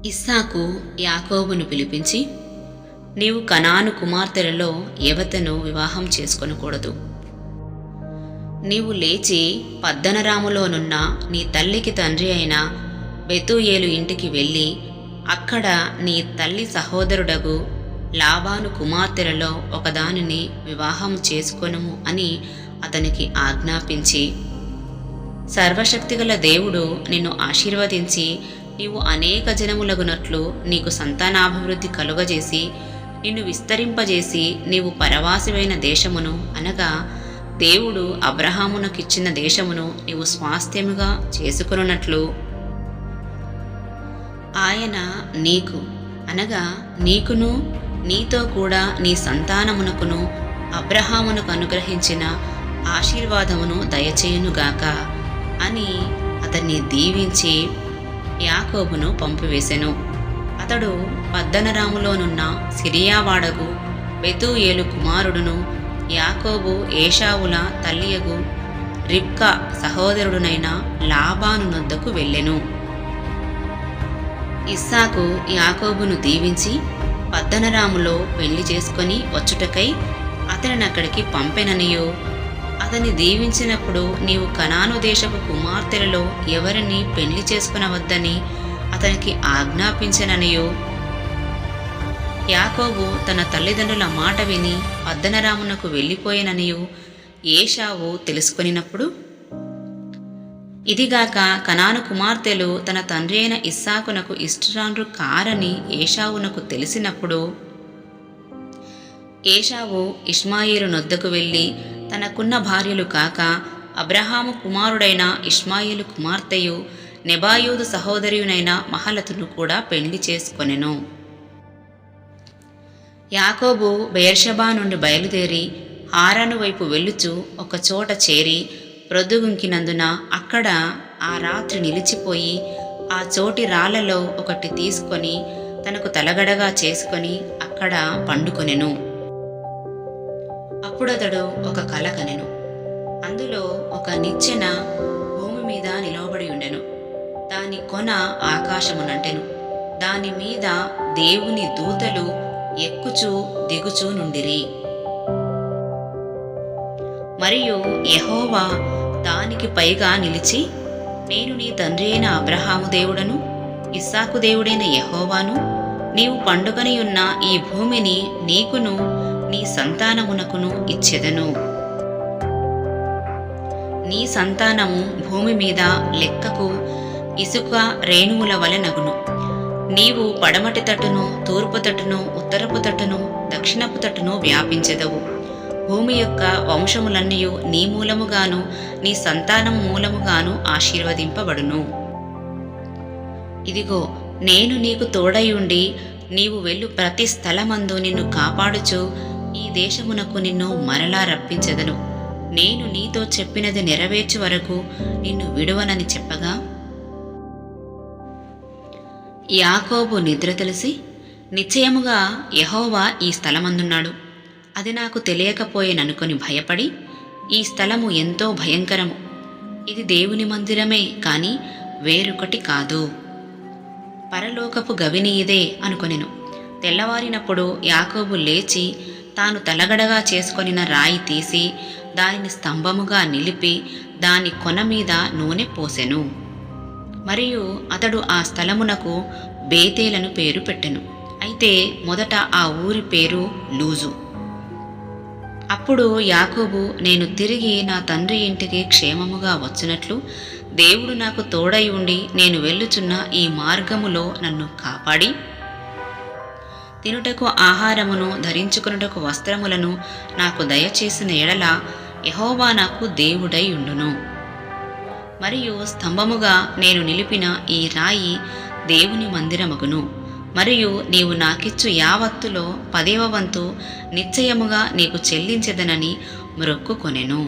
ఇస్సాకు యాకోబును పిలిపించి, నీవు కనాను కుమార్తెలలో ఎవతను వివాహం చేసుకొనకూడదు. నీవు లేచి పద్దనరాములోనున్న నీ తల్లికి తండ్రి అయిన బెతూయేలు ఇంటికి వెళ్ళి అక్కడ నీ తల్లి సహోదరుడగు లాబాను కుమార్తెలలో ఒకదానిని వివాహం చేసుకొనుము అని అతనికి ఆజ్ఞాపించి, సర్వశక్తిగల దేవుడు నిన్ను ఆశీర్వదించి నీవు అనేక జనములగునట్లు నీకు సంతానాభివృద్ధి కలుగజేసి నిన్ను విస్తరింపజేసి నీవు పరవాసివైన దేశమును అనగా దేవుడు అబ్రహామునకిచ్చిన దేశమును నీవు స్వాస్థ్యముగా చేసుకొనున్నట్లు ఆయన నీకు అనగా నీకును నీతో కూడా నీ సంతానమునకును అబ్రహామునకు అనుగ్రహించిన ఆశీర్వాదమును దయచేయునుగాక అని అతన్ని దీవించి యాకోబును పంపివేసెను. అతడు పద్దనరాములోనున్న సిరియావాడగు బెతూయేలు కుమారుడును యాకోబు ఏశావుల తల్లియగు రిబ్కా సహోదరుడునైన లాబాను నొద్దకు వెళ్ళెను. ఇస్సాకు యాకోబును దీవించి పద్దనరాములో పెళ్లి చేసుకొని వచ్చుటకై అతనినక్కడికి పంపెననియో, అతన్ని దీవించినప్పుడు నీవు కనాను దేశపు కుమార్తెలలో ఎవరిని పెళ్లి చేసుకునవద్దని అతనికి ఆజ్ఞాపించననియో, యాకోబు తన తల్లిదండ్రుల మాట విని పద్దనరామునకు వెళ్ళిపోయిననియో ఏశావు తెలుసుకొనినప్పుడు, ఇదిగాక కనాను కుమార్తెలు తన తండ్రి అయిన ఇస్సాకునకు ఇష్టురాండ్రు కారని ఏశావునకు తెలిసినప్పుడు, ఏశావు ఇష్మాయేలు నొద్దకు వెళ్ళి తనకున్న భార్యలు కాక అబ్రహాము కుమారుడైన ఇష్మాయేలు కుమార్తెయు నెబాయోదు సహోదరియునైన మహలతును కూడా పెళ్లి చేసుకొనెను. యాకోబు బెయేర్షెబా నుండి బయలుదేరి హారాను వైపు వెళ్ళుచు ఒక చోట చేరి ప్రొద్దుగుంకినందున అక్కడ ఆ రాత్రి నిలిచిపోయి ఆ చోటి రాళ్లలో ఒకటి తీసుకొని తనకు తలగడగా చేసుకొని అక్కడ పండుకొనెను. అప్పుడతడు ఒక కల కనెను. అందులో ఒక నిచ్చెన భూమి మీద నిలవబడి ఉండెను. దాని కొన ఆకాశమునంటెను. దాని మీద దేవుని దూతలు ఎక్కుచూ దిగుచూ నుండిరి. మరియు యెహోవా దానికి పైగా నిలిచి, నేను నీ తండ్రి అయిన అబ్రహాము దేవుడను ఇస్సాకు దేవుడైన యెహోవాను, నీవు పండుగనియున్న ఈ భూమిని నీకును నీ సంతానమునకును ఇచ్చెదను. నీ సంతానము భూమి మీద లెక్కకు ఇసుక రేణువుల వలెనగును. నీవు పడమటి తట్టును, తూర్పు తట్టును, ఉత్తరపు తట్టును, దక్షిణపు తట్టును వ్యాపించెదవు. భూమి యొక్క వంశములన్నయు నీ మూలముగాను నీ సంతానం మూలముగాను ఆశీర్వదింపబడును. ఇదిగో, నేను నీకు తోడయుండి నీవు వెళ్ళు ప్రతి స్థలమందు నిన్ను కాపాడుచు ఈ దేశమునకు నిన్ను మరలా రప్పించెదను. నేను నీతో చెప్పినది నెరవేర్చు వరకు నిన్ను విడువనని చెప్పగా, యాకోబు నిద్ర తెలిసి, నిశ్చయముగా యెహోవా ఈ స్థలమందున్నాడు, అది నాకు తెలియకపోయేననుకొని భయపడి, ఈ స్థలము ఎంతో భయంకరము, ఇది దేవుని మందిరమే కాని వేరొకటి కాదు, పరలోకపు గవిని ఇదే అనుకొనెను. తెల్లవారినప్పుడు యాకోబు లేచి తాను తలగడగా చేసుకొనిన రాయి తీసి దానిని స్తంభముగా నిలిపి దాని కొన మీద నూనె పోసెను. మరియు అతడు ఆ స్థలమునకు బేతేలను పేరు పెట్టెను. అయితే మొదట ఆ ఊరి పేరు లూజు. అప్పుడు యాకోబు, నేను తిరిగి నా తండ్రి ఇంటికి క్షేమముగా వచ్చినట్లు దేవుడు నాకు తోడై ఉండి నేను వెళ్ళుచున్న ఈ మార్గములో నన్ను కాపాడి తినుటకు ఆహారమును ధరించుకున్నటకు వస్త్రములను నాకు దయచేసిన ఎడల యెహోవా నాకు దేవుడై ఉండును. మరియు స్తంభముగా నేను నిలిపిన ఈ రాయి దేవుని మందిరమగును. మరియు నీవు నాకిచ్చు యావత్తులో 10వ వంతు నిశ్చయముగా నీకు చెల్లించెదనని మ్రొక్కుకొనెను.